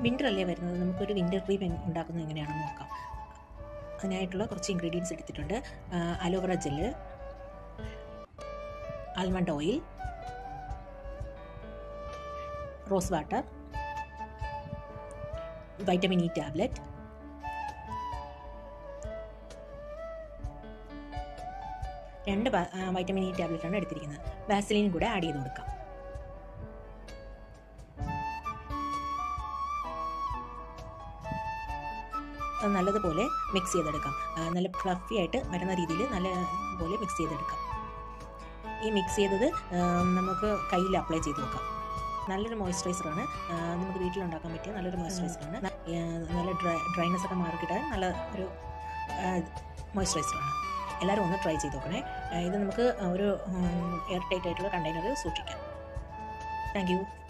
Winter അല്ലേ വരുന്നത്, നമുക്കൊരു വിൻ്റർ ക്രീം ഉണ്ടാക്കുന്നത് എങ്ങനെയാണെന്ന് നോക്കാം. അതിനായിട്ടുള്ള കുറച്ച് ഇൻഗ്രീഡിയൻസ് എടുത്തിട്ടുണ്ട്. Aloe vera gel, almond oil, rose water, vitamin E tablet, രണ്ട് വൈറ്റമിൻ ഇ ടാബ്ലറ്റാണ് എടുത്തിരിക്കുന്നത്. വാസലിൻ കൂടെ ആഡ് ചെയ്ത് കൊടുക്കാം. നല്ലതുപോലെ മിക്സ് ചെയ്തെടുക്കാം. നല്ല ഫ്ലഫി ആയിട്ട് വരുന്ന രീതിയിൽ നല്ലപോലെ മിക്സ് ചെയ്തെടുക്കാം. ഈ മിക്സ് ചെയ്തത് നമുക്ക് കയ്യിൽ അപ്ലൈ ചെയ്ത് നോക്കാം. നല്ലൊരു മോയ്സ്ചറൈസറാണ്, നമുക്ക് വീട്ടിലുണ്ടാക്കാൻ പറ്റിയ നല്ലൊരു മോയ്സ്ചറൈസറാണ്. നല്ല ഡ്രൈനെസ് ഒക്കെ മാറിക്കിട്ടാൻ നല്ല ഒരു മോയ്സ്ചറൈസറാണ്. എല്ലാവരും ഒന്ന് ട്രൈ ചെയ്ത് നോക്കണേ. ഇത് നമുക്ക് ഒരു എയർ ടൈറ്റ് ആയിട്ടുള്ള കണ്ടെയ്നറിൽ സൂക്ഷിക്കാം. Thank you.